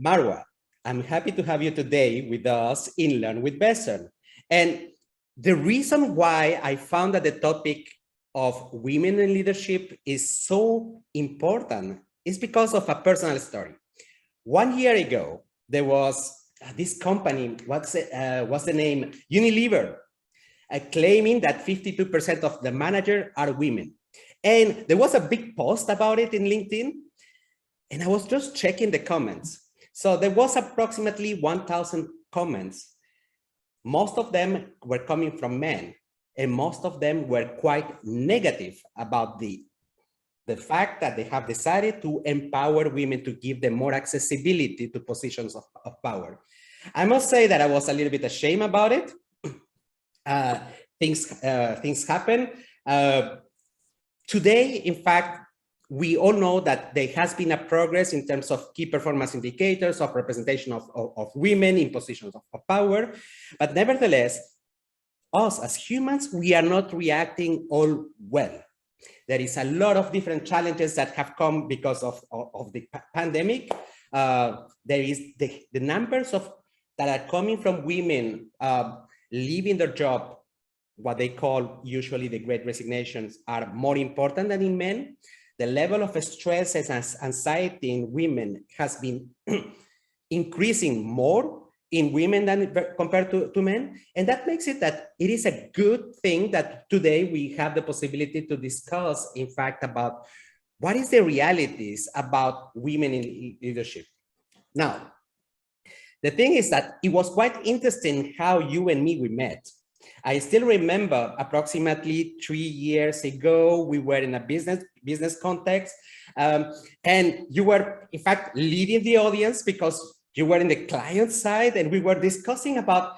Marwa, I'm happy to have you today with us in Learn with Bessern. And the reason why I found that the topic of women in leadership is so important is because of a personal story. 1 year ago, there was this company, what's the name? Unilever, claiming that 52% of the managers are women. And there was a big post about it in LinkedIn. And I was just checking the comments. So there was approximately 1,000 comments. Most of them were coming from men, and most of them were quite negative about the fact that they have decided to empower women, to give them more accessibility to positions of power. I must say that I was a little bit ashamed about it. Things happen. Today, in fact, we all know that there has been a progress in terms of key performance indicators of representation of women in positions of power. But nevertheless, us as humans, we are not reacting all well. There is a lot of different challenges that have come because of the pandemic. There is the numbers that are coming from women leaving their job, what they call usually the great resignations, are more important than in men. The level of stress and anxiety in women has been increasing more in women than compared to men. And that makes it that it is a good thing that today we have the possibility to discuss, in fact, about what is the realities about women in leadership. Now, the thing is that it was quite interesting how you and me, we met. I still remember approximately 3 years ago, we were in a business context, and you were, in fact, leading the audience because you were in the client side, and we were discussing about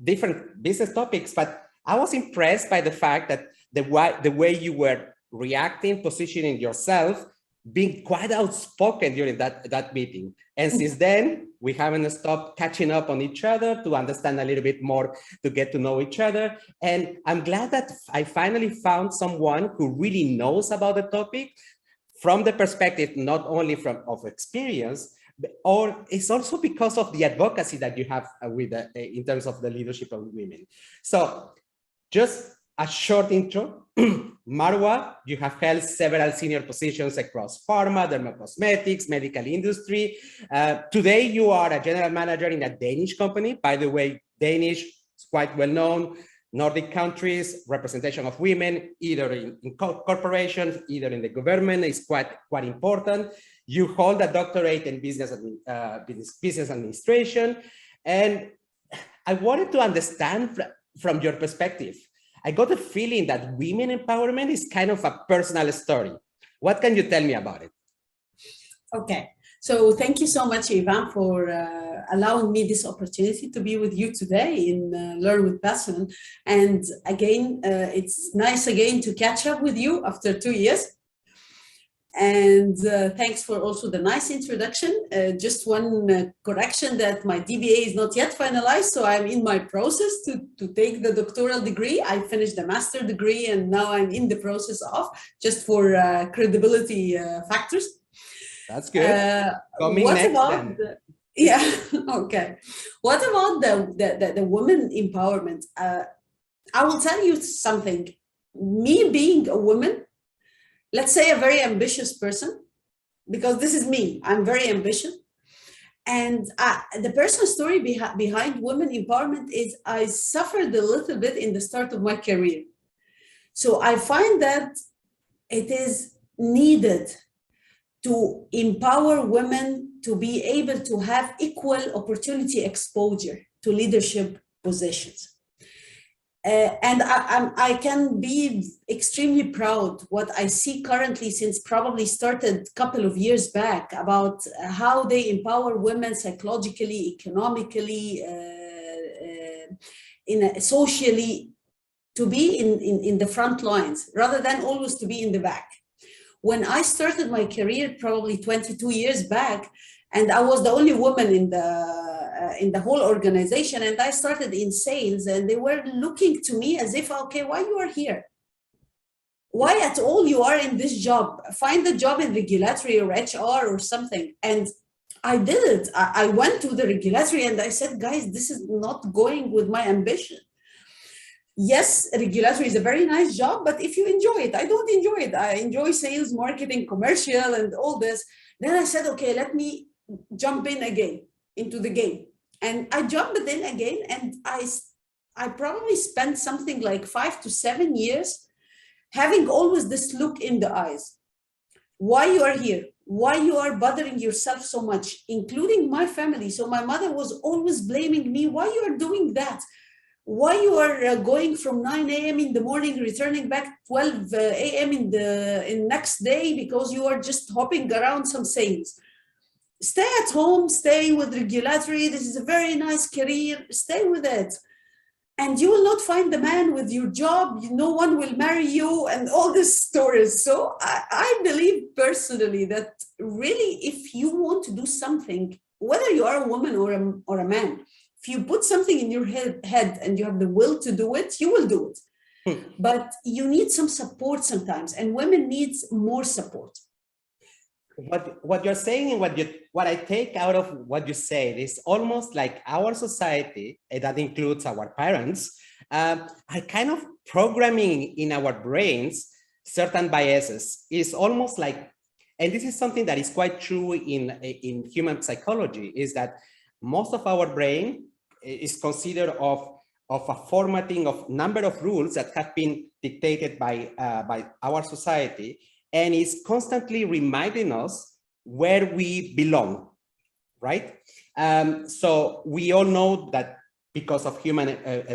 different business topics. But I was impressed by the fact that the way you were reacting, positioning yourself, being quite outspoken during that meeting. And since then, we haven't stopped catching up on each other to understand a little bit more, to get to know each other. And I'm glad that I finally found someone who really knows about the topic from the perspective, not only of experience, or it's also because of the advocacy that you have with in terms of the leadership of women. So just a short intro. Marwa, you have held several senior positions across pharma, dermacosmetics, medical industry. Today, you are a general manager in a Danish company. By the way, Danish is quite well known. Nordic countries, representation of women, either in corporations, either in the government, is quite important. You hold a doctorate in business administration. And I wanted to understand from your perspective, I got a feeling that women empowerment is kind of a personal story. What can you tell me about it? Okay, so thank you so much, Ivan, for allowing me this opportunity to be with you today in Learn with Bessern. And again, it's nice again to catch up with you after 2 years. And thanks for also the nice introduction. Just one correction, that my DBA is not yet finalized, so I'm in my process to take the doctoral degree. I finished the master degree, and now I'm in the process of, just for credibility factors. That's good. What about yeah, okay. What about the women empowerment? I will tell you something. Me being a woman, let's say a very ambitious person, because this is me, I'm very ambitious. And the personal story behind women empowerment is I suffered a little bit in the start of my career. So I find that it is needed to empower women to be able to have equal opportunity exposure to leadership positions. And I can be extremely proud what I see currently, since probably started a couple of years back, about how they empower women psychologically, economically, socially, to be in the front lines rather than always to be in the back. When I started my career probably 22 years back, and I was the only woman in the whole organization, and I started in sales, and they were looking to me as if, okay, why you are here? Why at all you are in this job? Find a job in regulatory or HR or something. And I did it. I went to the regulatory and I said, guys, this is not going with my ambition. Yes, regulatory is a very nice job, but if you enjoy it, I don't enjoy it. I enjoy sales, marketing, commercial, and all this. Then I said, okay, let me jump in again into the game. And I jumped in again, and I probably spent something like 5 to 7 years having always this look in the eyes. Why you are here? Why you are bothering yourself so much, including my family. So my mother was always blaming me. Why you are doing that? Why you are going from 9 a.m. in the morning, returning back 12 a.m. in next day because you are just hopping around some sales. Stay at home, stay with regulatory. This is a very nice career. Stay with it. And you will not find the man with your job. No one will marry you and all these stories. So I believe personally that really, if you want to do something, whether you are a woman or a man, if you put something in your head and you have the will to do it, you will do it. But you need some support sometimes, and women needs more support. What you're saying and what I take out of what you say is almost like our society, and that includes our parents, are kind of programming in our brains certain biases. Is almost like, and this is something that is quite true in human psychology, is that most of our brain is considered of a formatting of number of rules that have been dictated by our society, and is constantly reminding us where we belong, right? So we all know that because of human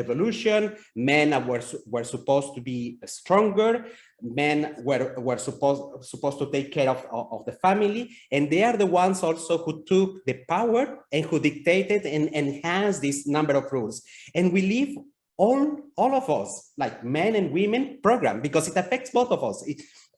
evolution, men were supposed to be stronger, men were supposed to take care of the family, and they are the ones also who took the power and who dictated and enhanced this number of rules. And we live all of us, like men and women, programmed, because it affects both of us.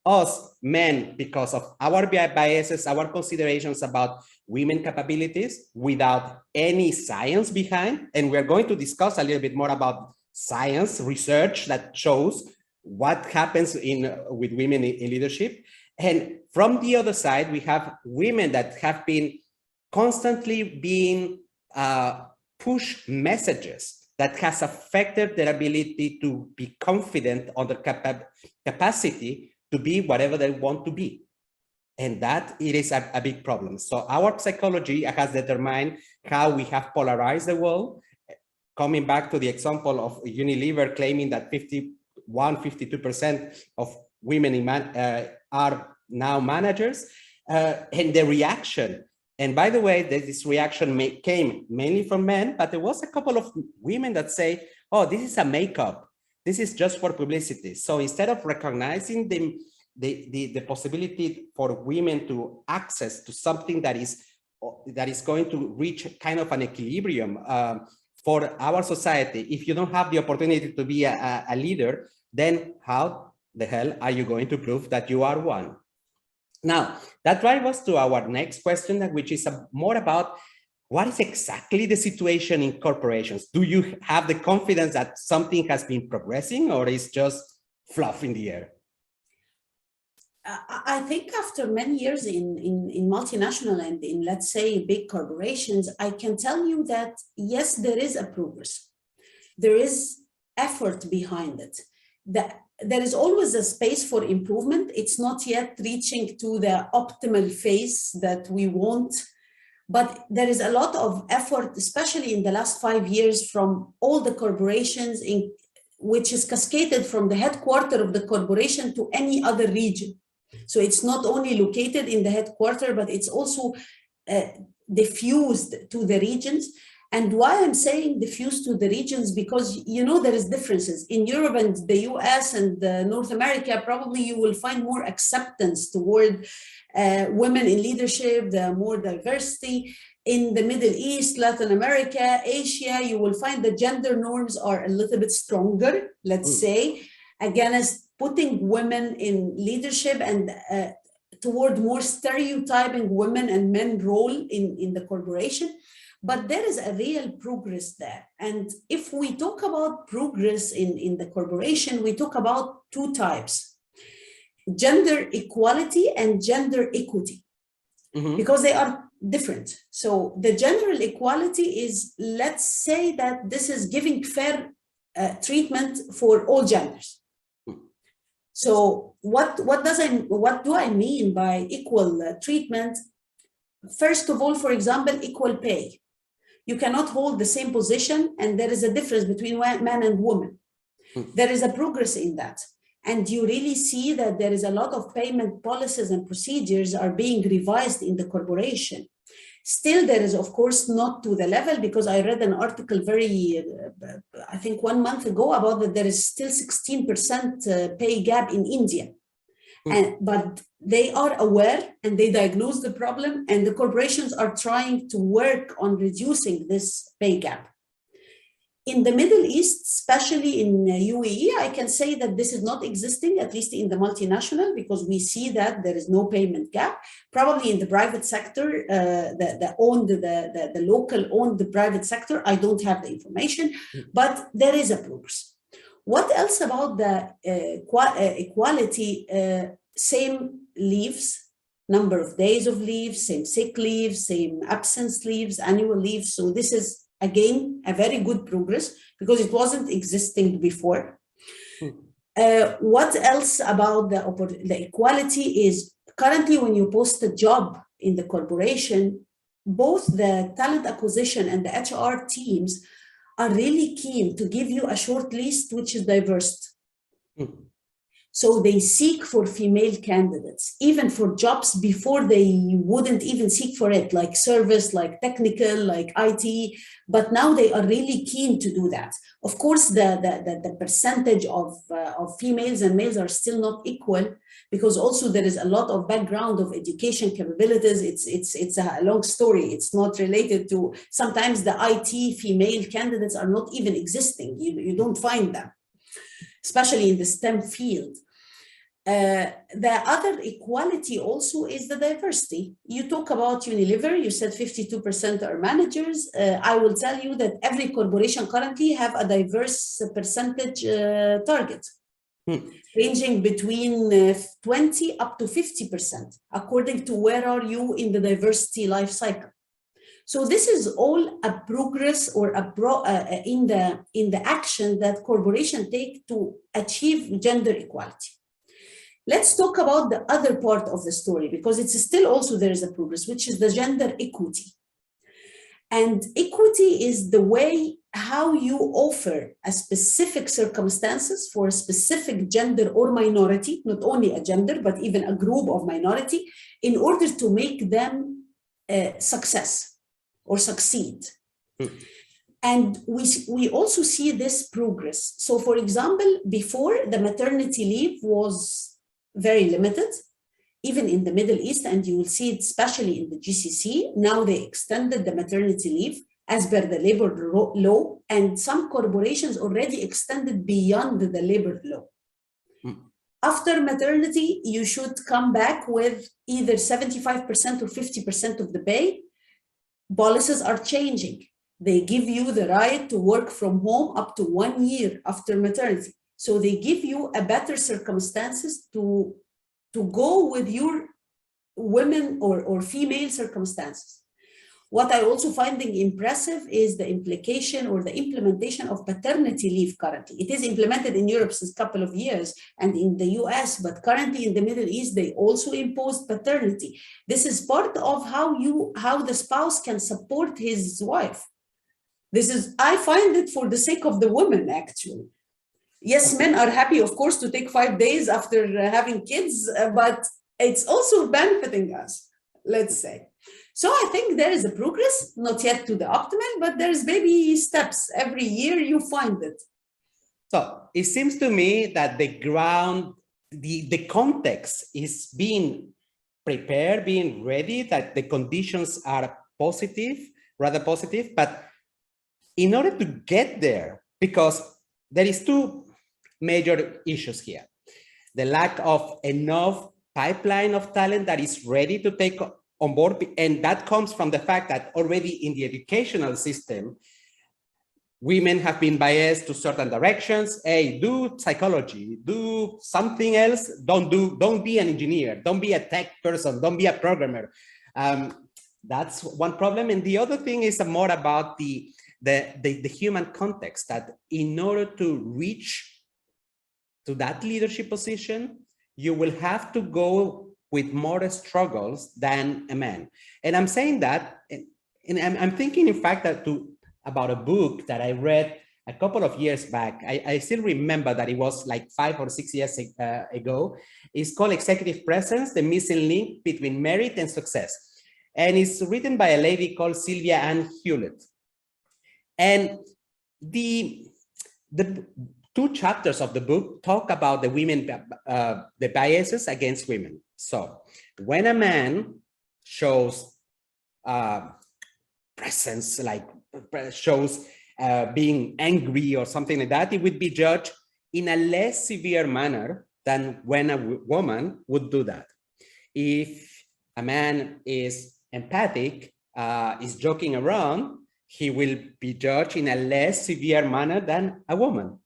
Us men, because of our biases, our considerations about women capabilities without any science behind. And we're going to discuss a little bit more about science research that shows what happens with women in leadership. And from the other side, we have women that have been constantly being pushed messages that has affected their ability to be confident on their capacity to be whatever they want to be. And that it is a big problem. So our psychology has determined how we have polarized the world. Coming back to the example of Unilever claiming that 52% of women are now managers, and the reaction. And by the way, this reaction came mainly from men, but there was a couple of women that say, oh, this is a makeup. This is just for publicity. So instead of recognizing the possibility for women to access to something that is going to reach kind of an equilibrium for our society, if you don't have the opportunity to be a leader, then how the hell are you going to prove that you are one? Now, that drives us to our next question, which is more about what is exactly the situation in corporations? Do you have the confidence that something has been progressing, or is just fluff in the air? I think after many years in multinational and in, let's say, big corporations, I can tell you that, yes, there is a progress. There is effort behind it. There is always a space for improvement. It's not yet reaching to the optimal phase that we want, but there is a lot of effort, especially in the last 5 years, from all the corporations, which is cascaded from the headquarters of the corporation to any other region. So it's not only located in the headquarters, but it's also diffused to the regions. And why I'm saying diffused to the regions, because, you know, there is differences in Europe and the US and North America. Probably you will find more acceptance toward women in leadership, the more diversity. In the Middle East, Latin America, Asia, you will find the gender norms are a little bit stronger, let's say, against putting women in leadership and toward more stereotyping women and men role in the corporation. But there is a real progress there. And if we talk about progress in the corporation, we talk about two types: gender equality and gender equity, because they are different. So the general equality is, let's say that this is giving fair treatment for all genders. So what do I mean by equal treatment? First of all, for example, equal pay. You cannot hold the same position, and there is a difference between man and woman. There is a progress in that. And you really see that there is a lot of payment policies and procedures are being revised in the corporation. Still, there is, of course, not to the level, because I read an article I think 1 month ago, about that there is still 16% pay gap in India. But they are aware and they diagnose the problem, and the corporations are trying to work on reducing this pay gap. In the Middle East, especially in UAE, I can say that this is not existing, at least in the multinational, because we see that there is no payment gap. Probably in the private sector, the local owned the private sector, I don't have the information, but there is a progress. What else about the equality? Same leaves, number of days of leave, same sick leave, same absence leaves, annual leave. So this is, again, a very good progress, because it wasn't existing before. What else about the equality is, currently when you post a job in the corporation, both the talent acquisition and the HR teams are really keen to give you a short list which is diverse. So they seek for female candidates, even for jobs before they wouldn't even seek for it, like service, like technical, like IT, but now they are really keen to do that. Of course, the percentage of females and males are still not equal, because also there is a lot of background of education capabilities. It's a long story. It's not related to, sometimes the IT female candidates are not even existing. You don't find them, especially in the STEM field. The other equality also is the diversity. You talk about Unilever, you said 52% are managers. I will tell you that every corporation currently have a diverse percentage target, ranging between 20 up to 50%, according to where are you in the diversity life cycle. So this is all a progress, or in the action that corporations take to achieve gender equality. Let's talk about the other part of the story, because it's still also there is a progress, which is the gender equity. And equity is the way how you offer a specific circumstances for a specific gender or minority, not only a gender, but even a group of minority, in order to make them success or succeed. And we also see this progress. So for example, before, the maternity leave was very limited, even in the Middle East, and you will see it especially in the GCC. Now they extended the maternity leave as per the labor law, and some corporations already extended beyond the labor law. After maternity, you should come back with either 75% or 50% of the pay. Policies are changing. They give you the right to work from home up to 1 year after maternity. So they give you a better circumstances to go with your women or female circumstances. What I also finding impressive is the implication or the implementation of paternity leave currently. It is implemented in Europe since a couple of years and in the US, but currently in the Middle East, they also imposed paternity. This is part of how the spouse can support his wife. I find it for the sake of the woman, actually. Yes, men are happy, of course, to take 5 days after having kids, but it's also benefiting us, let's say. So I think there is a progress, not yet to the optimal, but there's baby steps. Every year you find it. So it seems to me that the context is being prepared, being ready, that the conditions are rather positive, but in order to get there, because there is two major issues here. The lack of enough pipeline of talent that is ready to take on board. And that comes from the fact that already in the educational system, women have been biased to certain directions. Hey, do psychology, do something else. Don't be an engineer. Don't be a tech person. Don't be a programmer. That's one problem. And the other thing is more about the human context, that in order to reach to that leadership position, you will have to go with more struggles than a man. And I'm saying that, and I'm thinking, in fact, about a book that I read a couple of years back. I still remember that it was like 5 or 6 years ago. It's called Executive Presence, the Missing Link Between Merit and Success. And it's written by a lady called Sylvia Ann Hewlett. And the 2 chapters of the book talk about the women, the biases against women. So when a man shows presence, like shows being angry or something like that, it would be judged in a less severe manner than when a woman would do that. If a man is empathic, is joking around, he will be judged in a less severe manner than a woman.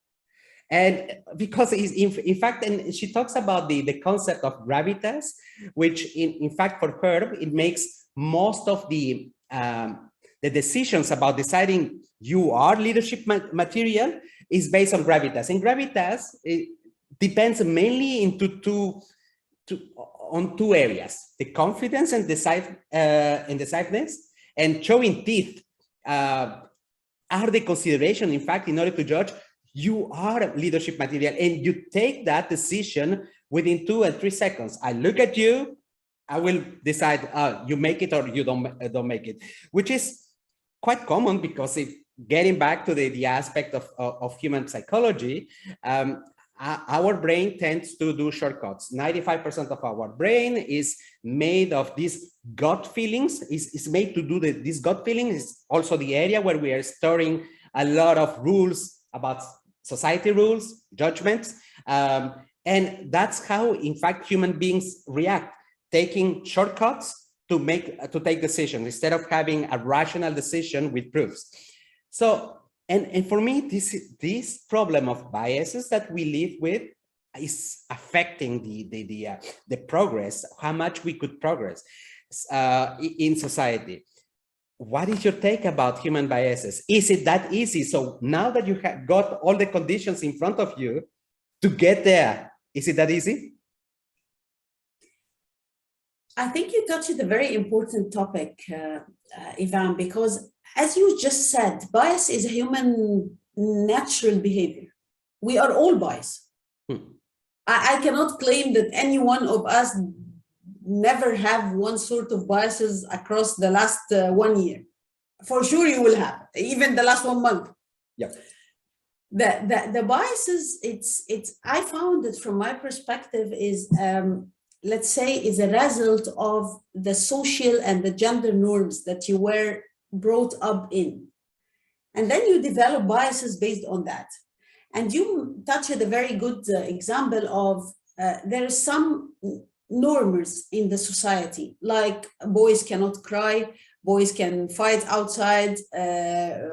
And because in fact, and she talks about the concept of gravitas, which in fact for her, it makes most of the decisions about deciding you are leadership material is based on gravitas. And gravitas, it depends mainly on two areas: the confidence and decisiveness, and showing teeth are the consideration, in fact, in order to judge you are leadership material, and you take that decision within 2 and 3 seconds. I look at you, I will decide you make it or you don't make it, which is quite common, because getting back to the aspect of human psychology, our brain tends to do shortcuts. 95% of our brain is made of these gut feelings. Is made to do this gut feeling is also the area where we are storing a lot of rules about society, rules, judgments. And that's how, in fact, human beings react, taking shortcuts to take decisions instead of having a rational decision with proofs. So, and for me, this problem of biases that we live with is affecting the progress, how much we could progress in society. What is your take about human biases? Is it that easy? So now that you have got all the conditions in front of you to get there, is it that easy? I think you touched a very important topic, Ivan, because as you just said, bias is a human natural behavior. We are all biased. I cannot claim that any one of us never have one sort of biases across the last 1 year. For sure you will have, even the last 1 month. Yeah. The biases, I found that from my perspective is, let's say, is a result of the social and the gender norms that you were brought up in. And then you develop biases based on that. And you touched a very good example of there is some norms in the society, like boys cannot cry, boys can fight outside,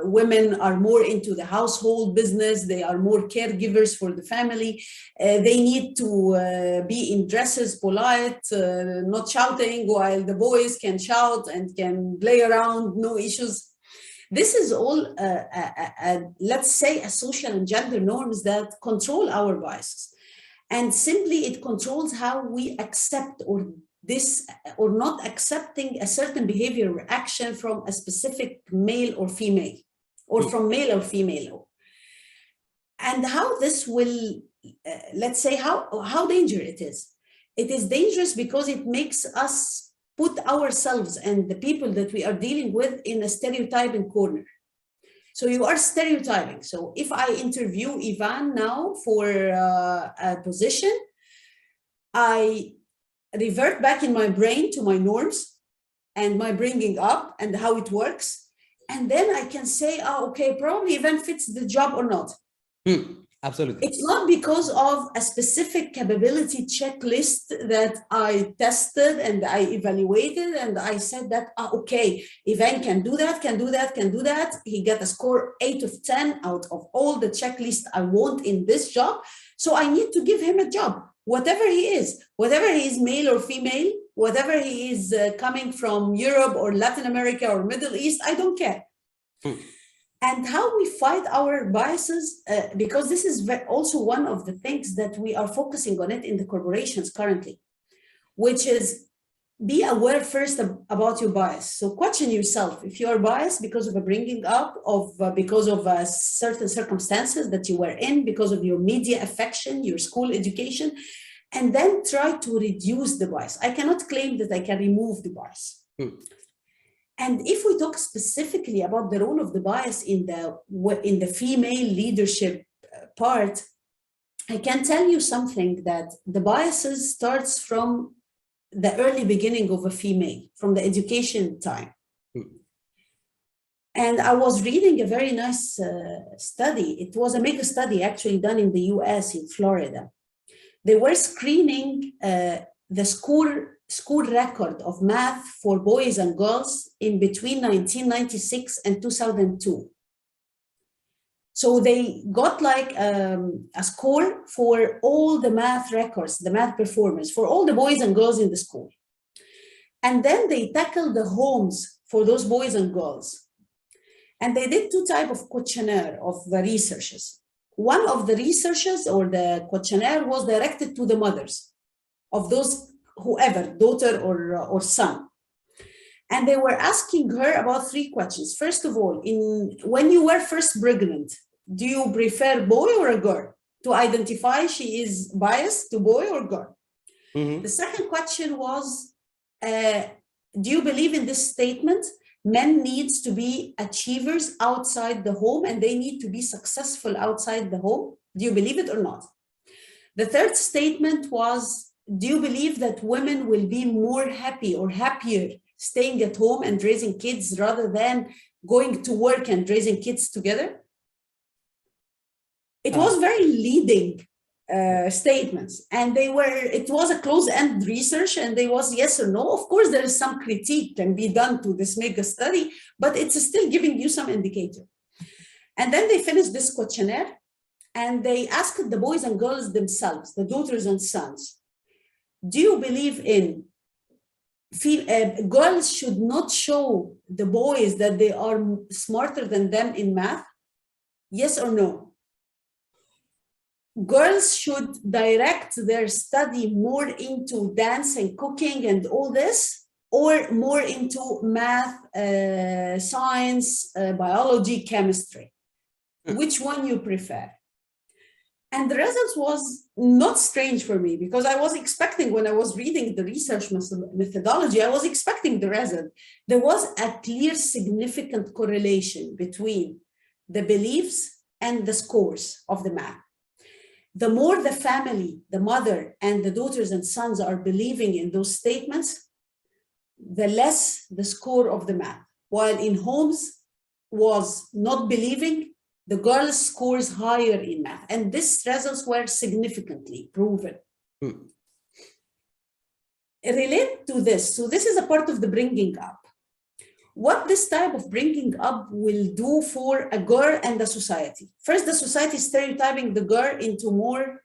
women are more into the household business, they are more caregivers for the family, they need to be in dresses, polite, not shouting, while the boys can shout and can play around, no issues. This is all, let's say, a social and gender norms that control our biases. And simply it controls how we accept or not accepting a certain behavior or action from a specific male or female, or from male or female. And how this will, let's say, how dangerous it is. It is dangerous because it makes us put ourselves and the people that we are dealing with in a stereotyping corner. So you are stereotyping. So if I interview Ivan now for a position, I revert back in my brain to my norms and my bringing up and how it works. And then I can say, oh, okay, probably Ivan fits the job or not. Absolutely. It's not because of a specific capability checklist that I tested and I evaluated and I said that, okay, Ivan can do that, can do that, can do that. He got a score 8 of 10 out of all the checklists I want in this job. So I need to give him a job, whatever he is, male or female, whatever he is coming from Europe or Latin America or Middle East, I don't care. And how we fight our biases, because this is also one of the things that we are focusing on it in the corporations currently, which is be aware first about your bias. So question yourself if you are biased because of a bringing up, because of certain circumstances that you were in, because of your media affection, your school education, and then try to reduce the bias. I cannot claim that I can remove the bias. And if we talk specifically about the role of the bias in the female leadership part, I can tell you something, that the biases starts from the early beginning of a female, from the education time. And I was reading a very nice study. It was a mega study actually done in the US, in Florida. They were screening the school record of math for boys and girls in between 1996 and 2002. So they got like a score for all the math records, the math performance for all the boys and girls in the school. And then they tackled the homes for those boys and girls. And they did two types of questionnaire of the researchers. One of the researchers or the questionnaire was directed to the mothers of those, whoever, daughter or son. And they were asking her about three questions. First of all, when you were first pregnant, do you prefer boy or a girl? To identify she is biased to boy or girl. Mm-hmm. The second question was, do you believe in this statement? Men needs to be achievers outside the home and they need to be successful outside the home. Do you believe it or not? The third statement was, do you believe that women will be more happy or happier staying at home and raising kids rather than going to work and raising kids together? It was very leading statements, and it was a closed-end research, and there was yes or no. Of course, there is some critique can be done to this mega study, but it's still giving you some indicator. And then they finished this questionnaire, and they asked the boys and girls themselves, the daughters and sons, do you believe in girls should not show the boys that they are smarter than them in math? Yes or no? Girls should direct their study more into dance and cooking and all this, or more into math, science, biology, chemistry? Which one you prefer? And the results was not strange for me, because I was expecting, when I was reading the research methodology, I was expecting the result. There was a clear, significant correlation between the beliefs and the scores of the math. The more the family, the mother and the daughters and sons are believing in those statements, the less the score of the math. While in homes was not believing, the girls scores higher in math. And these results were significantly proven. Relate to this. So this is a part of the bringing up. What this type of bringing up will do for a girl and the society. First, the society is stereotyping the girl into more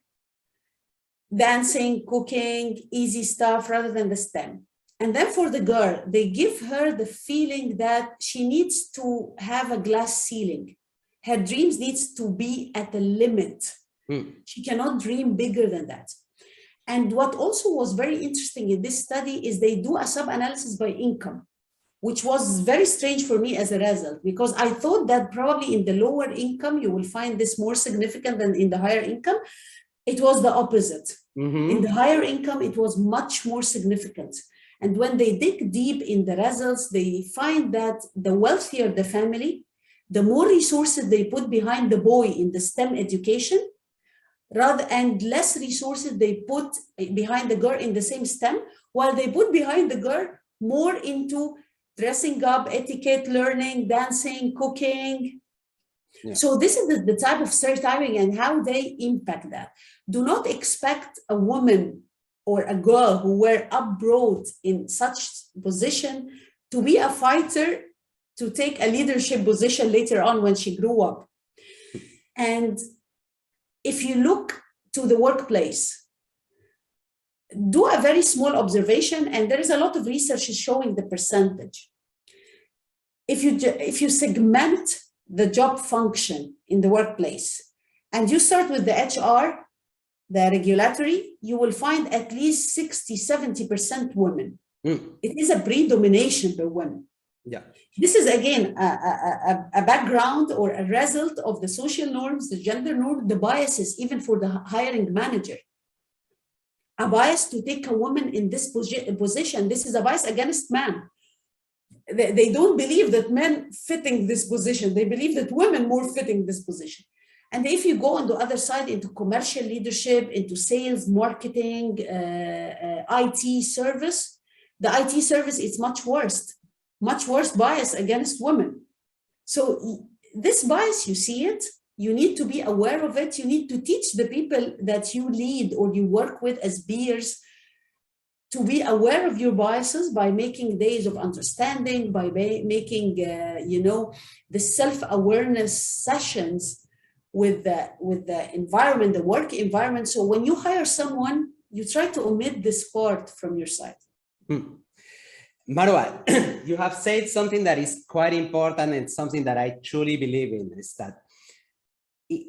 dancing, cooking, easy stuff rather than the STEM. And then for the girl, they give her the feeling that she needs to have a glass ceiling. Her dreams needs to be at the limit. She cannot dream bigger than that. And what also was very interesting in this study is they do a sub-analysis by income, which was very strange for me as a result, because I thought that probably in the lower income, you will find this more significant than in the higher income. It was the opposite. Mm-hmm. In the higher income, it was much more significant. And when they dig deep in the results, they find that the wealthier the family, the more resources they put behind the boy in the STEM education, and less resources they put behind the girl in the same STEM, while they put behind the girl more into dressing up, etiquette, learning, dancing, cooking. Yeah. So this is the type of stereotyping and how they impact that. Do not expect a woman or a girl who were abroad in such position to be a fighter, to take a leadership position later on when she grew up. And if you look to the workplace, do a very small observation, and there is a lot of research showing the percentage. If you segment the job function in the workplace, and you start with the HR, the regulatory, you will find at least 60-70% women. It is a predomination by women. Yeah. This is again a background or a result of the social norms, the gender norm, the biases, even for the hiring manager. A bias to take a woman in this position. This is a bias against men. They don't believe that men fitting this position. They believe that women more fitting this position. And if you go on the other side into commercial leadership, into sales, marketing, IT service, the IT service is much worse bias against women. So this bias, you see it, you need to be aware of it. You need to teach the people that you lead or you work with as peers to be aware of your biases by making days of understanding, by making, the self-awareness sessions with the environment, the work environment. So when you hire someone, you try to omit this part from your side. Marwa, you have said something that is quite important and something that I truly believe in, is that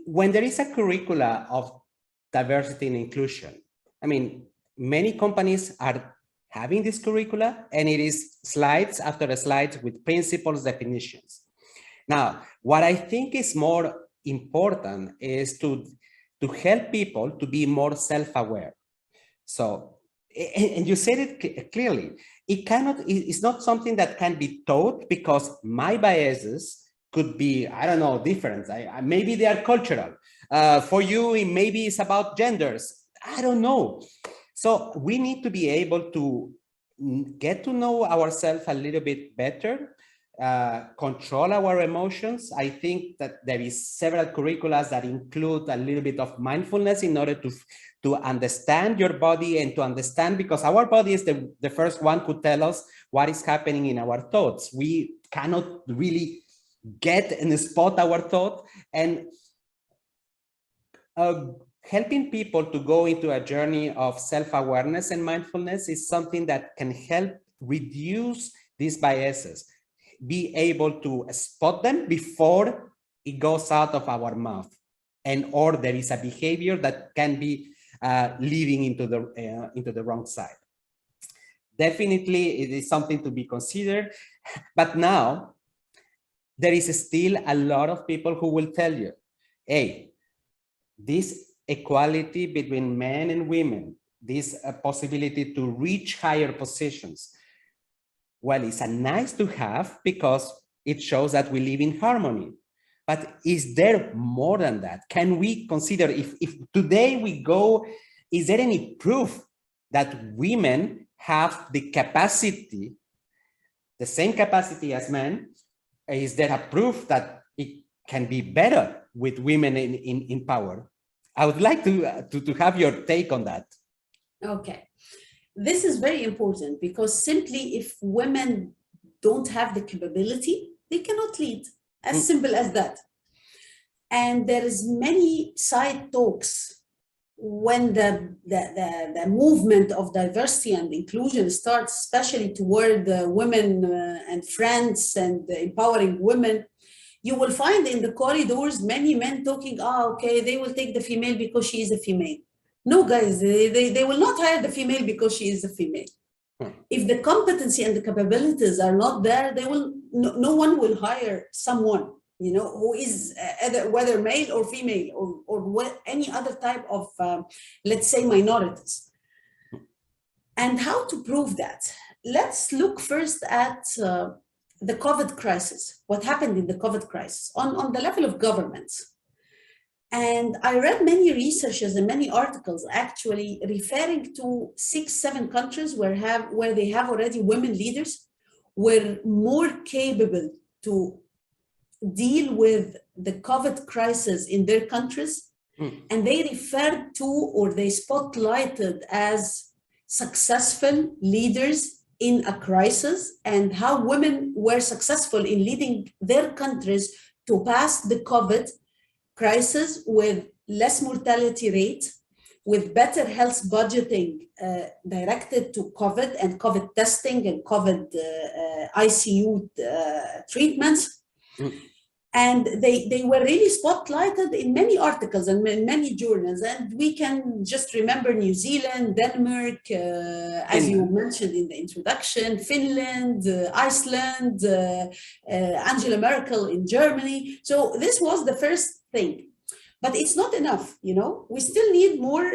when there is a curricula of diversity and inclusion, I mean, many companies are having this curricula, and it is slides after slides with principles, definitions. Now, what I think is more important is to help people to be more self-aware. So, and you said it clearly, it's not something that can be taught, because my biases could be, I don't know, different. Maybe they are cultural. For you, maybe it's about genders. I don't know. So we need to be able to get to know ourselves a little bit better, control our emotions. I think that there is several curricula that include a little bit of mindfulness in order to understand your body and to understand, because our body is the first one who tell us what is happening in our thoughts. We cannot really get and spot our thought, and helping people to go into a journey of self-awareness and mindfulness is something that can help reduce these biases, be able to spot them before it goes out of our mouth, and or there is a behavior that can be leading into the wrong side. Definitely, it is something to be considered, but now there is still a lot of people who will tell you, hey, this equality between men and women, this possibility to reach higher positions, well, it's a nice to have because it shows that we live in harmony. But is there more than that? Can we consider, if today we go, is there any proof that women have the capacity, the same capacity as men? Is there a proof that it can be better with women in power? I would like to have your take on that. Okay. This is very important, because simply if women don't have the capability, they cannot lead. As simple as that. And there is many side talks when the movement of diversity and inclusion starts, especially toward women and friends and empowering women. You will find in the corridors many men talking, okay, they will take the female because she is a female. No, guys, they will not hire the female because she is a female. If the competency and the capabilities are not there, no one will hire someone, who is whether male or female or any other type of, let's say, minorities. And how to prove that? Let's look first at the COVID crisis, what happened in the COVID crisis on the level of governments. And I read many researches and many articles actually referring to 6-7 countries where they have already women leaders, were more capable to deal with the COVID crisis in their countries. And they referred to, or they spotlighted as successful leaders in a crisis, and how women were successful in leading their countries to pass the COVID crisis with less mortality rate, with better health budgeting directed to COVID and COVID testing and COVID ICU treatments. And they were really spotlighted in many articles and in many journals. And we can just remember New Zealand, Denmark, as you mentioned in the introduction, Finland, Iceland, Angela Merkel in Germany. So this was the first thing. But it's not enough, you know. We still need more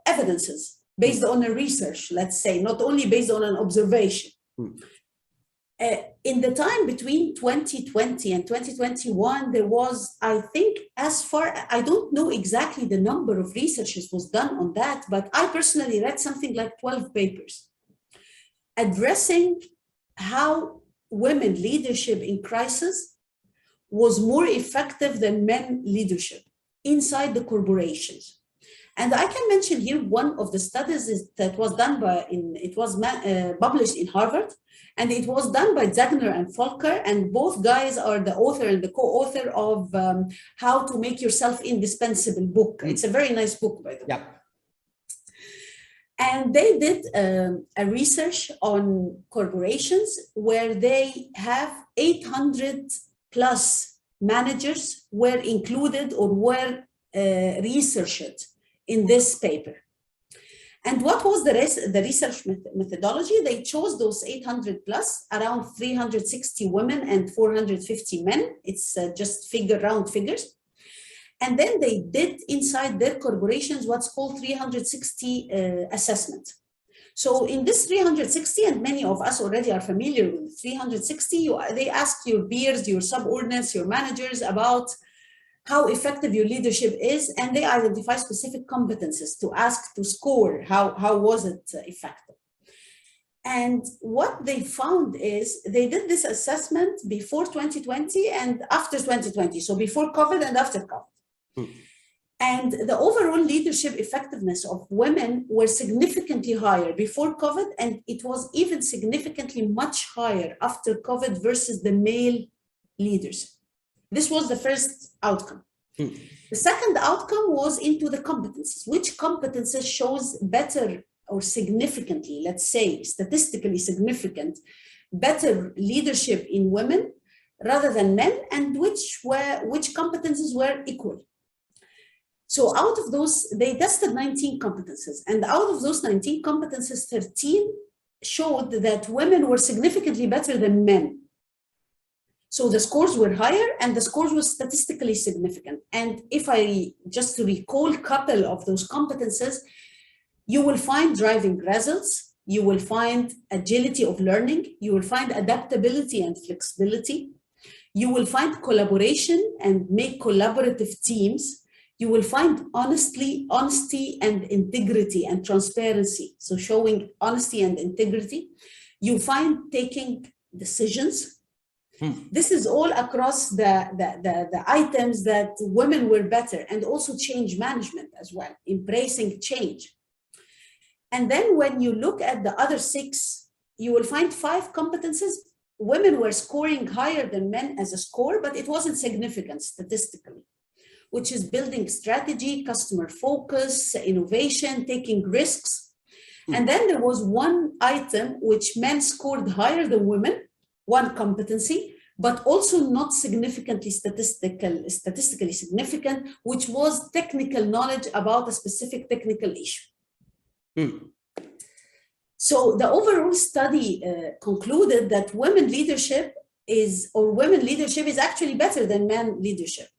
evidences based on a research, let's say, not only based on an observation. In the time between 2020 and 2021, there was, I think, I don't know exactly the number of researches was done on that, but I personally read something like 12 papers addressing how women leadership in crisis was more effective than men leadership inside the corporations. And I can mention here one of the studies that was done published in Harvard, and it was done by Zagner and Volker, and both guys are the author and the co-author of How to Make Yourself Indispensable book. It's a very nice book, by the way. Yeah. And they did a research on corporations where they have 800 plus managers were included or were researched in this paper. And what was the research methodology? They chose those 800 plus, around 360 women and 450 men. It's just round figures. And then they did inside their corporations what's called 360 assessment. So in this 360, and many of us already are familiar with 360, they ask your peers, your subordinates, your managers about how effective your leadership is, and they identify specific competences to ask to score how was it effective. And what they found is they did this assessment before 2020 and after 2020, so before COVID and after COVID. And the overall leadership effectiveness of women were significantly higher before COVID, and it was even significantly much higher after COVID versus the male leaders. This was the first outcome. The second outcome was into the competences. Which competences shows better or significantly, let's say, statistically significant, better leadership in women rather than men, and which competences were equal. So out of those, they tested 19 competences, and out of those 19 competences, 13 showed that women were significantly better than men. So the scores were higher and the scores were statistically significant. And if I just recall a couple of those competences, you will find driving results, you will find agility of learning, you will find adaptability and flexibility, you will find collaboration and make collaborative teams, you will find honesty and integrity and transparency. So showing honesty and integrity. You find taking decisions. This is all across the items that women were better, and also change management as well, embracing change. And then when you look at the other 6, you will find 5 competences. Women were scoring higher than men as a score, but it wasn't significant statistically, which is building strategy, customer focus, innovation, taking risks. And then there was one item which men scored higher than women, one competency, but also not significantly statistically significant, which was technical knowledge about a specific technical issue. So the overall study concluded that women leadership is actually better than men leadership.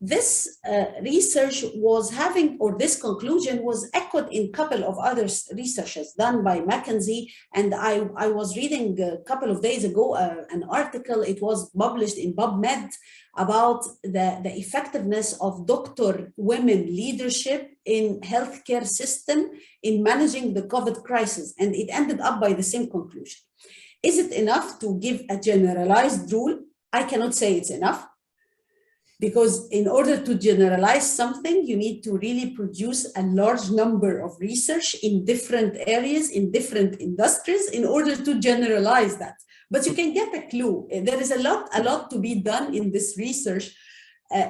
This research was having, or this conclusion was echoed in a couple of other researches done by McKinsey. And I was reading a couple of days ago an article, it was published in PubMed, about the effectiveness of doctor women leadership in healthcare system in managing the COVID crisis. And it ended up by the same conclusion. Is it enough to give a generalized rule? I cannot say it's enough. Because in order to generalize something, you need to really produce a large number of research in different areas, in different industries, in order to generalize that. But you can get a clue. There is a lot to be done in this research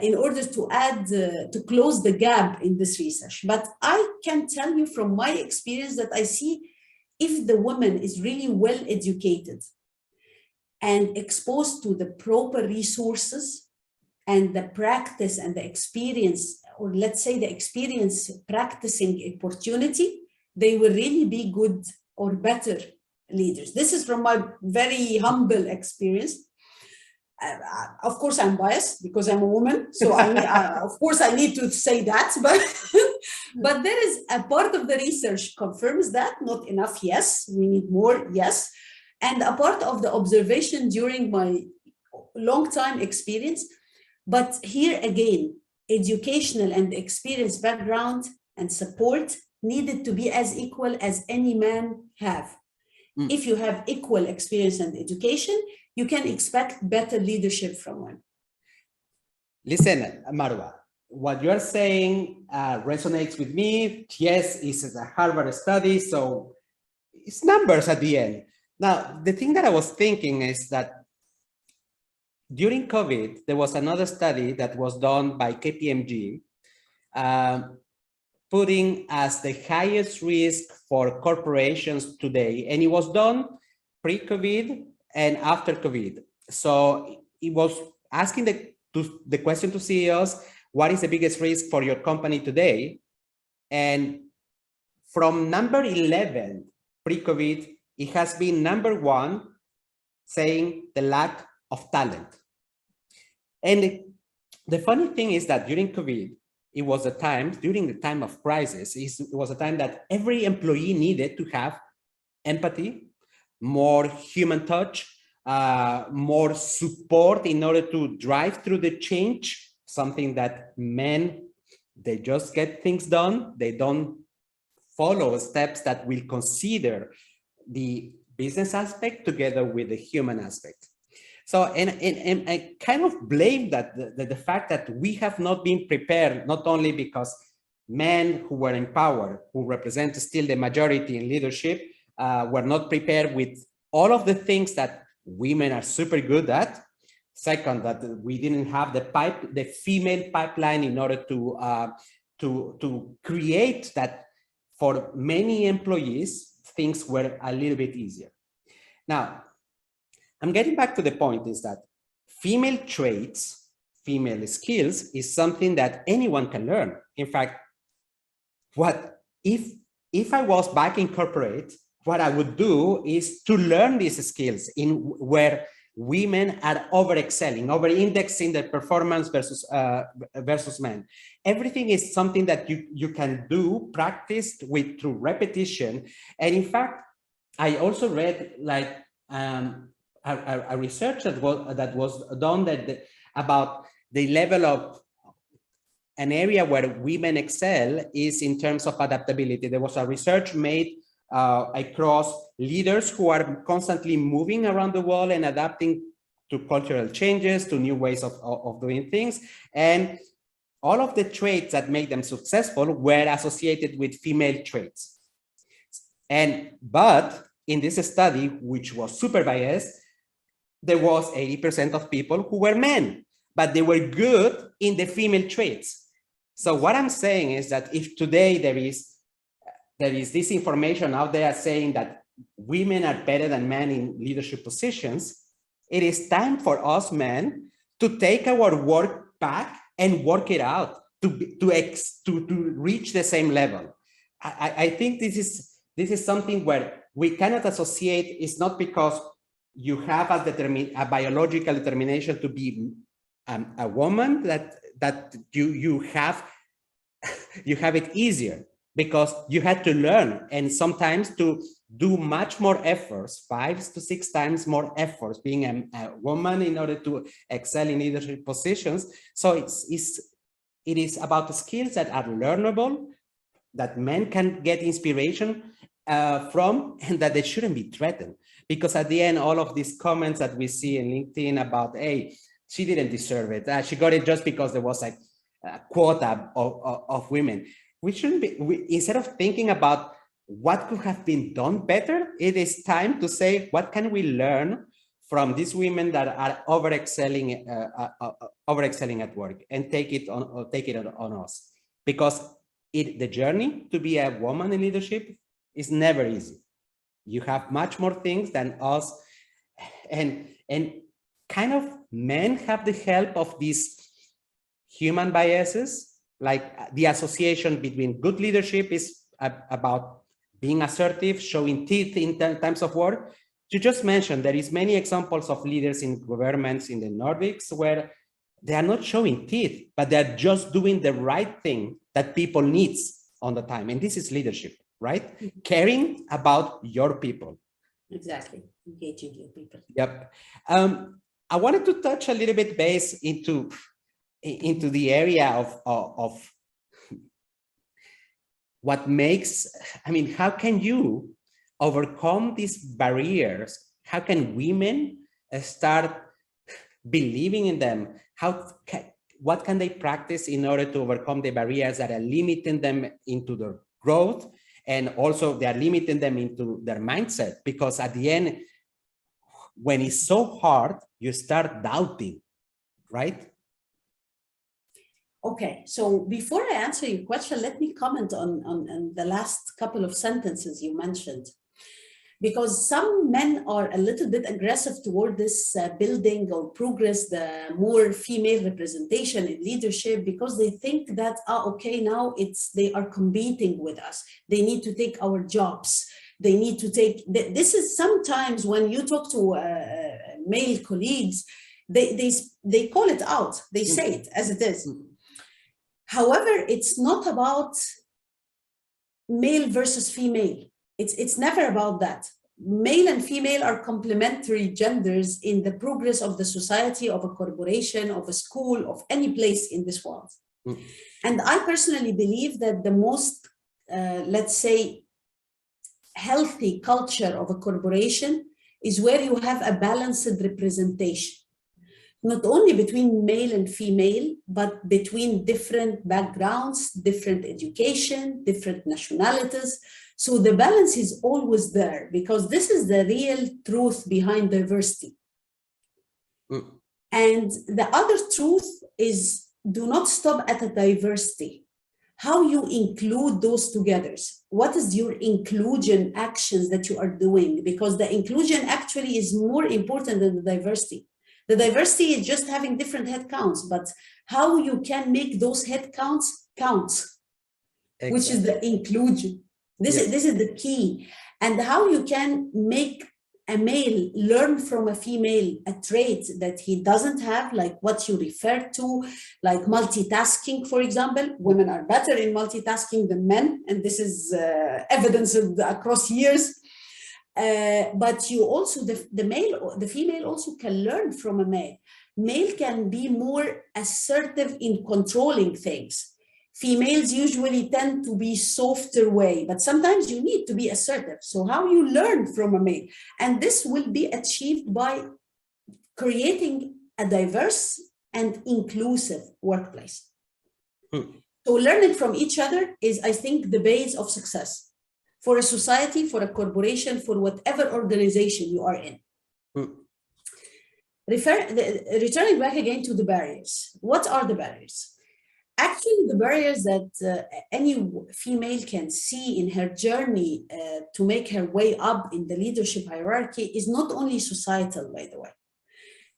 in order to add, to close the gap in this research. But I can tell you from my experience that I see if the woman is really well educated and exposed to the proper resources and the practice and the experience, or let's say the experience practicing opportunity, they will really be good or better leaders. This is from my very humble experience. Of course, I'm biased because I'm a woman, so of course I need to say that. But there is a part of the research confirms that, not enough. Yes, we need more. Yes, and a part of the observation during my long time experience. But here again, educational and experience background and support needed to be as equal as any man have. If you have equal experience and education, you can expect better leadership from one. Listen, Marwa, what you're saying resonates with me. Yes, it's a Harvard study, so it's numbers at the end. Now, the thing that I was thinking is that during COVID, there was another study that was done by KPMG, putting as the highest risk for corporations today, and it was done pre-COVID and after COVID. So it was asking the question to CEOs, what is the biggest risk for your company today? And from number 11, pre-COVID, it has been number 1, saying the lack of talent. And the funny thing is that during COVID, it was a time, during the time of crisis, it was a time that every employee needed to have empathy, more human touch, more support in order to drive through the change, something that men, they just get things done. They don't follow steps that will consider the business aspect together with the human aspect. So, and I kind of blame that the fact that we have not been prepared, not only because men who were in power, who represent still the majority in leadership, were not prepared with all of the things that women are super good at. Second, that we didn't have the female pipeline in order to create that for many employees, things were a little bit easier. Now, I'm getting back to the point is that female traits, female skills is something that anyone can learn. In fact, what if I was back in corporate, what I would do is to learn these skills in where women are over-excelling, over-indexing their performance versus men. Everything is something that you can do, practiced through repetition. And in fact, I also read like a research that was done about the level of an area where women excel is in terms of adaptability. There was a research made across leaders who are constantly moving around the world and adapting to cultural changes, to new ways of doing things. And all of the traits that made them successful were associated with female traits. But in this study, which was super biased, there was 80% of people who were men, but they were good in the female traits. So what I'm saying is that if today there is this information out there saying that women are better than men in leadership positions, it is time for us men to take our work back and work it out to reach the same level. I think this is something where we cannot associate. It's not because you have a biological determination to be a woman that you have it easier, because you had to learn and sometimes to do much more efforts, 5 to 6 times more efforts being a woman in order to excel in leadership positions. So it is about the skills that are learnable, that men can get inspiration from, and that they shouldn't be threatened. Because at the end, all of these comments that we see in LinkedIn about, hey, she didn't deserve it. She got it just because there was a quota of women. We shouldn't be, instead of thinking about what could have been done better, it is time to say, what can we learn from these women that are overexcelling at work, and take it on us, because the journey to be a woman in leadership is never easy. You have much more things than us, and kind of men have the help of these human biases, like the association between good leadership is about being assertive, showing teeth in times of war. You just mentioned there is many examples of leaders in governments in the Nordics where they are not showing teeth, but they're just doing the right thing that people needs on the time. And this is leadership, right? Mm-hmm. Caring about your people. Exactly, engaging your people. Yep. I wanted to touch a little bit base into the area of what makes, I mean, how can you overcome these barriers? How can women start believing in them? What can they practice in order to overcome the barriers that are limiting them into their growth, and also they are limiting them into their mindset? Because at the end, when it's so hard, you start doubting, right? Okay, so before I answer your question, let me comment on the last couple of sentences you mentioned. Because some men are a little bit aggressive toward this building or progress, the more female representation in leadership, because they think that, okay, now they are competing with us. They need to take our jobs. They need to take, this is sometimes when you talk to male colleagues, they call it out. They say it as it is. However, it's not about male versus female. It's never about that. Male and female are complementary genders in the progress of the society, of a corporation, of a school, of any place in this world. And I personally believe that the most, let's say, healthy culture of a corporation is where you have a balanced representation, not only between male and female, but between different backgrounds, different education, different nationalities. So the balance is always there, because this is the real truth behind diversity. And the other truth is, do not stop at a diversity. How you include those together? What is your inclusion actions that you are doing? Because the inclusion actually is more important than the diversity. The diversity is just having different head counts, but how you can make those head counts count, exactly, which is the inclusion. This is the key. And how you can make a male learn from a female a trait that he doesn't have, like what you referred to, like multitasking, for example. Women are better in multitasking than men, and this is evidenced across years. But you also, the female also can learn from a male. Male can be more assertive in controlling things. Females usually tend to be softer way, but sometimes you need to be assertive. So how you learn from a male? And this will be achieved by creating a diverse and inclusive workplace. So learning from each other is, I think, the base of success for a society, for a corporation, for whatever organization you are in. Returning back again to the barriers. What are the barriers? Actually, the barriers that any female can see in her journey to make her way up in the leadership hierarchy is not only societal, by the way.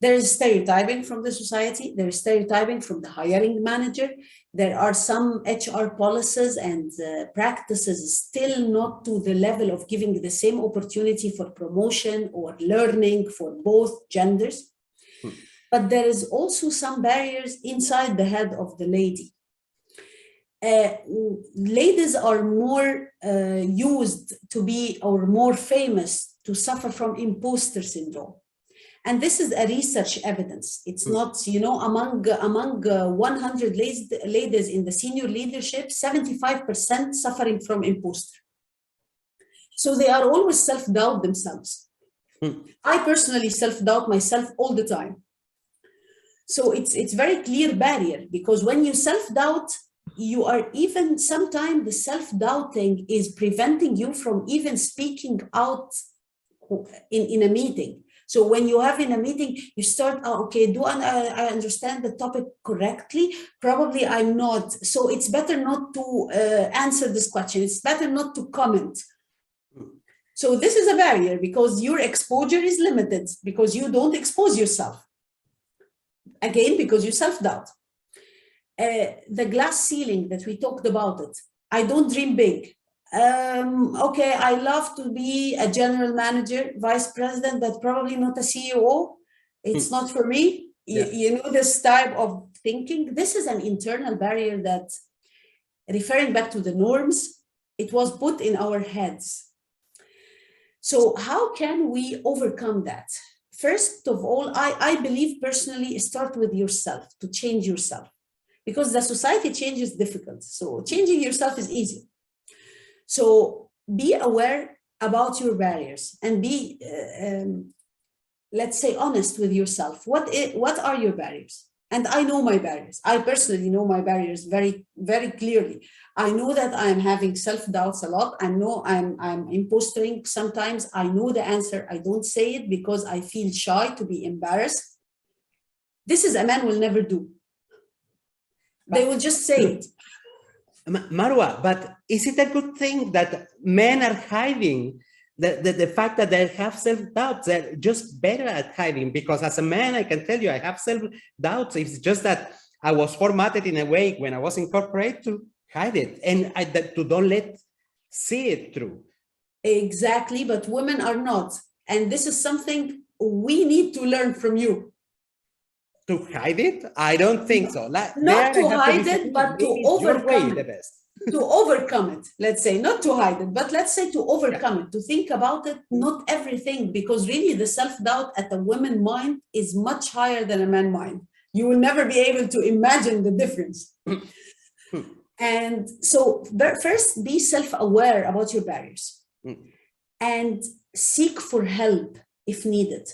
There is stereotyping from the society. There is stereotyping from the hiring manager. There are some HR policies and practices still not to the level of giving the same opportunity for promotion or learning for both genders. But there is also some barriers inside the head of the lady. Ladies are more used to be, or more famous to suffer from imposter syndrome. And this is a research evidence. It's not, you know, among 100 ladies in the senior leadership, 75% suffering from imposter. So they are always self-doubt themselves. I personally self-doubt myself all the time. So it's very clear barrier, because when you self-doubt, you are even, sometimes the self-doubting is preventing you from even speaking out in a meeting. So when you have in a meeting, you start, oh, okay, do I understand the topic correctly? Probably I'm not. So it's better not to answer this question. It's better not to comment. So this is a barrier because your exposure is limited, because you don't expose yourself. Again, because you self-doubt. The glass ceiling that we talked about it. I don't dream big. Okay, I love to be a general manager, vice president, but probably not a CEO. It's not for me. Yeah. You know, this type of thinking. This is an internal barrier that, referring back to the norms, it was put in our heads. So how can we overcome that? First of all, I believe personally, start with yourself, to change yourself. Because the society change is difficult. So changing yourself is easy. So be aware about your barriers and be, let's say, honest with yourself. What are your barriers? And I know my barriers. I personally know my barriers very, very clearly. I know that I'm having self-doubts a lot. I know I'm imposting sometimes. I know the answer. I don't say it because I feel shy, to be embarrassed. This is a man will never do. They will just say it. Marwa, but is it a good thing that men are hiding the fact that they have self-doubts? They're just better at hiding, because as a man, I can tell you, I have self-doubts. It's just that I was formatted in a way when I was in corporate to hide it and to don't see it through. Exactly, but women are not. And this is something we need to learn from you. To hide it? I don't think so. Not to hide it, but to overcome it. To overcome it, let's say, not to hide it, but let's say to overcome it, to think about it, not everything, because really the self-doubt at the woman mind is much higher than a man mind. You will never be able to imagine the difference. And so first, be self-aware about your barriers and seek for help if needed.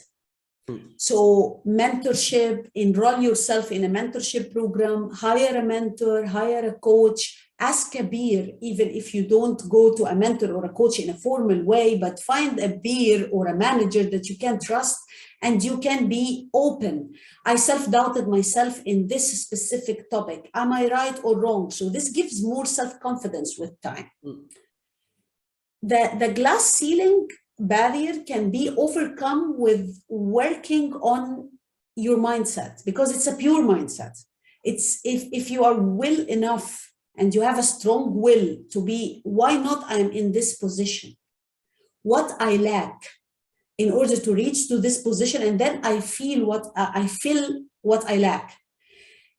So mentorship, enroll yourself in a mentorship program, hire a mentor, hire a coach, ask a peer, even if you don't go to a mentor or a coach in a formal way, but find a peer or a manager that you can trust and you can be open. I self-doubted myself in this specific topic. Am I right or wrong? So this gives more self-confidence with time. The glass ceiling barrier can be overcome with working on your mindset, because it's a pure mindset. It's if you are will enough and you have a strong will to be, why not I'm in this position? What I lack in order to reach to this position, and then I feel what I lack.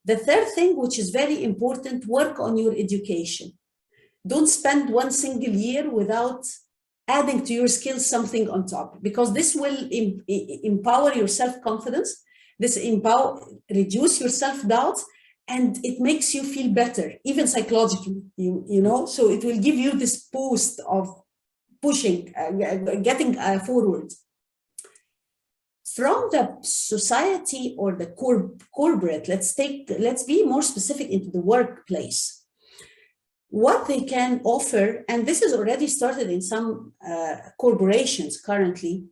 The third thing, which is very important, work on your education. Don't spend one single year without adding to your skills something on top, because this will empower your self-confidence, reduce your self-doubt, and it makes you feel better, even psychologically, you know, so it will give you this boost of pushing, getting forward. From the society or the corporate, let's be more specific into the workplace. What they can offer, and this is already started in some corporations currently,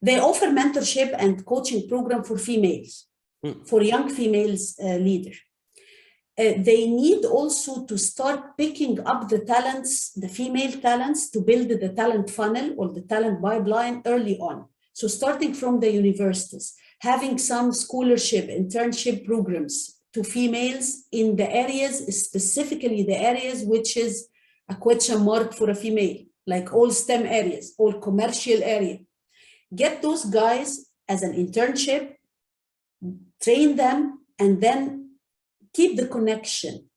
they offer mentorship and coaching program for females, for young females leader. They need also to start picking up the talents, the female talents, to build the talent funnel or the talent pipeline early on. So starting from the universities, having some scholarship, internship programs to females in the areas, specifically the areas which is a question mark for a female, like all STEM areas, all commercial area. Get those guys as an internship, train them, and then keep the connection.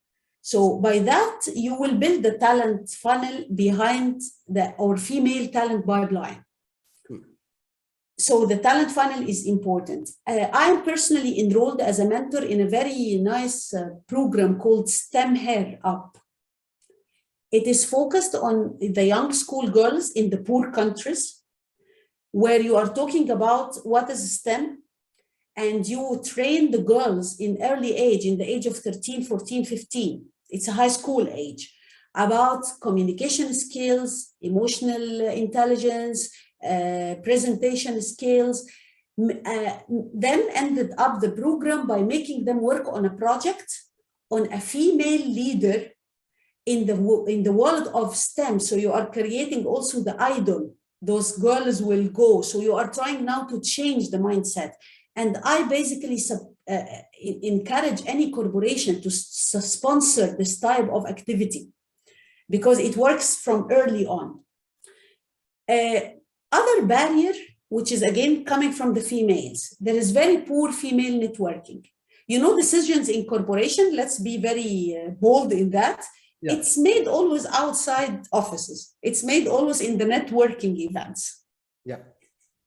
So by that, you will build the talent funnel behind our female talent pipeline. So the talent funnel is important. I am personally enrolled as a mentor in a very nice program called STEM Hair Up. It is focused on the young schoolgirls in the poor countries, where you are talking about what is STEM, and you train the girls in early age, in the age of 13, 14, 15. It's a high school age, about communication skills, emotional intelligence, presentation skills, then ended up the program by making them work on a project on a female leader in the world of STEM. So you are creating also the idol. Those girls will go. So you are trying now to change the mindset. And I basically encourage any corporation to sponsor this type of activity because it works from early on. Other barrier, which is again coming from the females, there is very poor female networking. You know, decisions in corporation, let's be very bold in that. Yeah. It's made always outside offices. It's made always in the networking events. Yeah.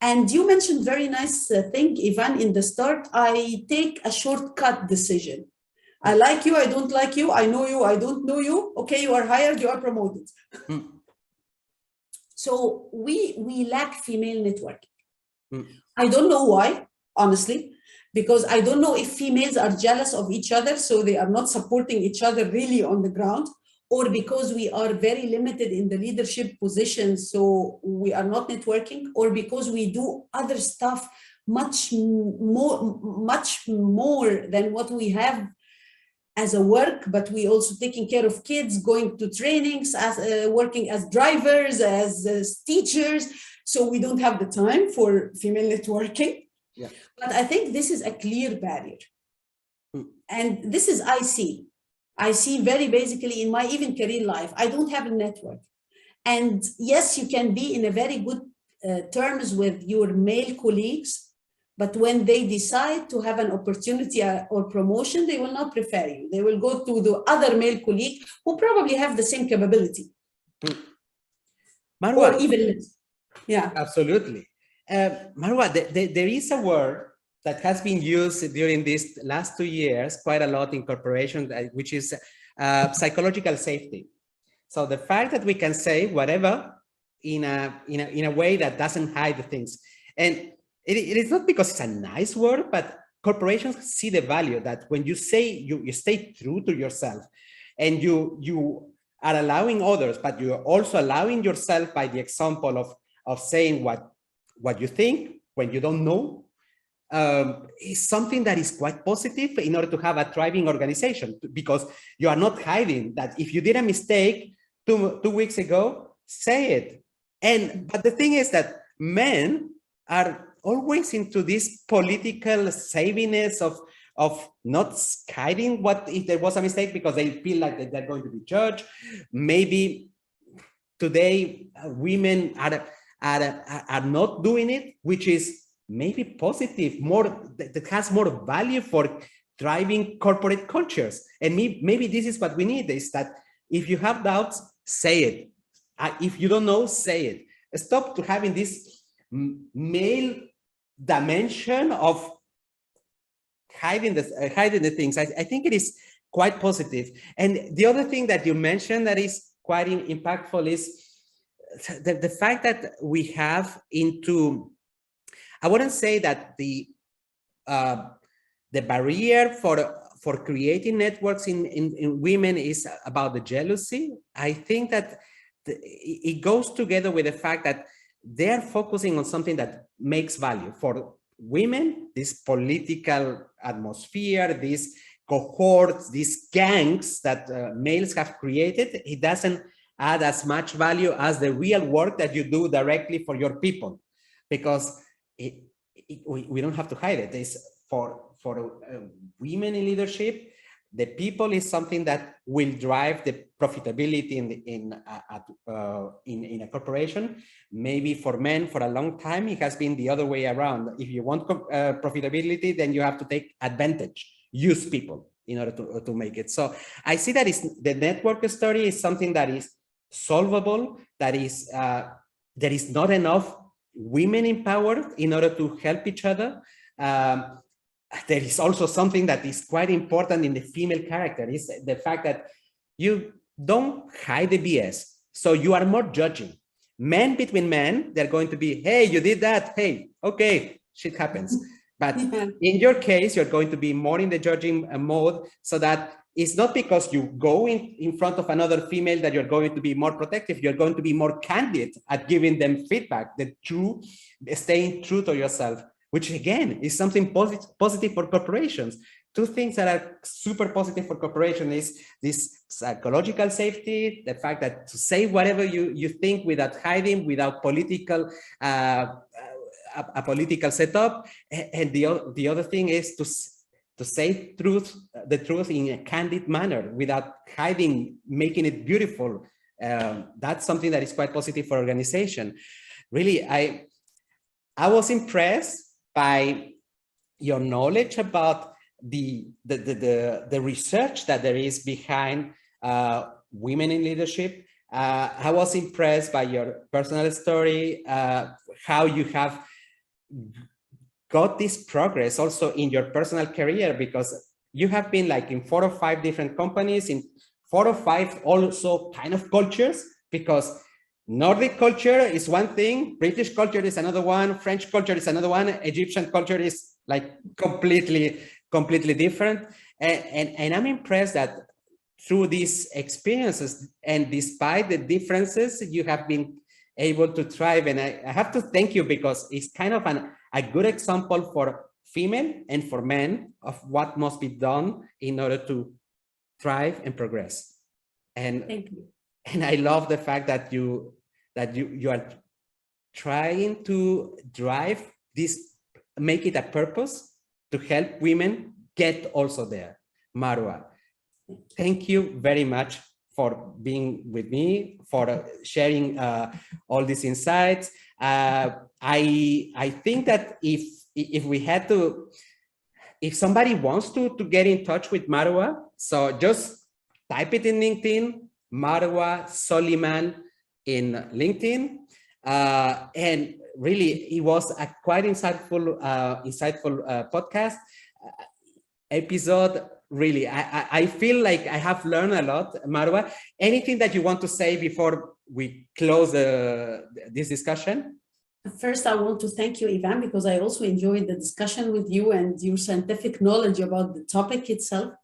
And you mentioned very nice thing, Ivan, in the start. I take a shortcut decision. I like you, I don't like you, I know you, I don't know you. Okay, you are hired, you are promoted. So we lack female networking. I don't know why, honestly, because I don't know if females are jealous of each other, so they are not supporting each other really on the ground, or because we are very limited in the leadership positions, so we are not networking, or because we do other stuff much more than what we have as a work, but we also taking care of kids, going to trainings, as working as drivers, as teachers, so we don't have the time for female networking. Yeah. But I think this is a clear barrier. And this is I see very basically in my even career life, I don't have a network. And yes, you can be in a very good terms with your male colleagues, but when they decide to have an opportunity or promotion, they will not prefer you. They will go to the other male colleague who probably have the same capability. Marwa, or even less. Yeah. Absolutely. Marwa, there is a word that has been used during these last 2 years quite a lot in corporations, which is psychological safety. So the fact that we can say whatever in a way that doesn't hide the things. And it is not because it's a nice word, but corporations see the value that when you say you stay true to yourself and you are allowing others, but you're also allowing yourself by the example of saying what you think when you don't know, is something that is quite positive in order to have a thriving organization, because you are not hiding that if you did a mistake two weeks ago, say it. But the thing is that men are always into this political saviness of not hiding what if there was a mistake because they feel like they're going to be judged. Maybe today women are not doing it, which is maybe positive, that has more value for driving corporate cultures. And maybe this is what we need, is that if you have doubts, say it. If you don't know, say it. Stop to having this male dimension of hiding the things. I think it is quite positive. And the other thing that you mentioned that is quite impactful is the fact that we have I wouldn't say that the barrier for creating networks in women is about the jealousy. I think that it goes together with the fact that they're focusing on something that makes value for women, this political atmosphere, these cohorts, these gangs that males have created. It doesn't add as much value as the real work that you do directly for your people, because we don't have to hide it. It's for women in leadership, the people is something that will drive the profitability in a corporation. Maybe for men, for a long time, it has been the other way around. If you want profitability, then you have to take advantage, use people in order to make it. So I see that the network story is something that is solvable, that is there is not enough women empowered in order to help each other. There is also something that is quite important in the female character, is the fact that you don't hide the BS. So you are more judging. Men between men, they're going to be, hey, you did that. Hey, okay, shit happens. But in your case, you're going to be more in the judging mode, so that it's not because you go in front of another female that you're going to be more protective. You're going to be more candid at giving them feedback, staying true to yourself. which again is something positive for corporations. Two things that are super positive for corporation is this psychological safety, the fact that to say whatever you think without hiding, without political a political setup, and the other thing is to say the truth in a candid manner without hiding, making it beautiful. That's something that is quite positive for organization. Really, I was impressed by your knowledge about the research that there is behind women in leadership. I was impressed by your personal story, how you have got this progress also in your personal career, because you have been like in 4 or 5 different companies, in 4 or 5 also kind of cultures, because Nordic culture is one thing, British culture is another one, French culture is another one, Egyptian culture is like completely different. And I'm impressed that through these experiences and despite the differences, you have been able to thrive. And I have to thank you, because it's kind of a good example for female and for men of what must be done in order to thrive and progress. And thank you. And I love the fact that you are trying to drive this, make it a purpose to help women get also there. Marwa, thank you very much for being with me, for sharing all these insights. I think that if we had to, if somebody wants to get in touch with Marwa, so just type it in LinkedIn, Marwa Soliman in LinkedIn, and really it was a quite insightful podcast episode. Really, I feel like I have learned a lot. Marwa, anything that you want to say before we close this discussion? First, I want to thank you, Ivan, because I also enjoyed the discussion with you and your scientific knowledge about the topic itself.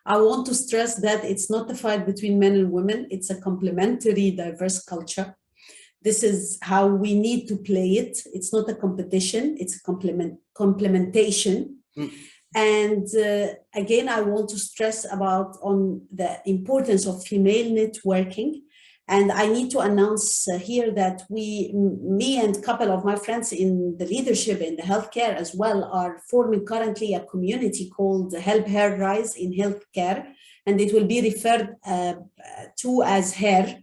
I want to stress that it's not a fight between men and women. It's a complementary, diverse culture. This is how we need to play it. It's not a competition. It's a complementation. And again, I want to stress on the importance of female networking. And I need to announce here that me and a couple of my friends in the leadership in the healthcare as well are forming currently a community called Help Her Rise in Healthcare. And it will be referred to as HER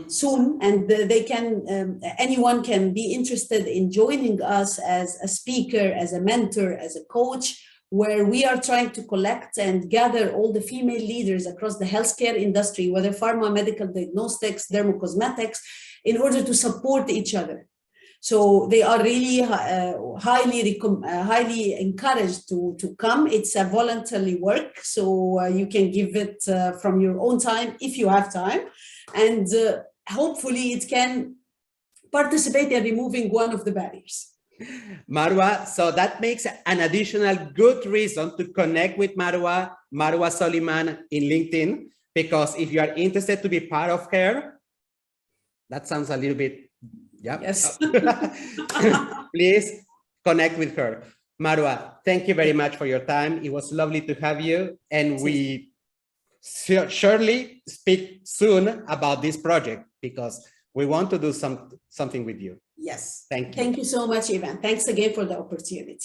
soon. And they can, anyone can be interested in joining us as a speaker, as a mentor, as a coach, where we are trying to collect and gather all the female leaders across the healthcare industry, whether pharma, medical diagnostics, dermocosmetics, in order to support each other. So they are really highly encouraged to come. It's a voluntary work, so you can give it from your own time if you have time. And hopefully it can participate in removing one of the barriers. Marwa, so that makes an additional good reason to connect with Marwa Soliman in LinkedIn, because if you are interested to be part of her, that sounds a little bit, yeah. Yes. Please connect with her. Marwa, thank you very much for your time. It was lovely to have you, and we surely speak soon about this project, because we want to do something with you. Yes. Thank you. Thank you so much, Ivan. Thanks again for the opportunity.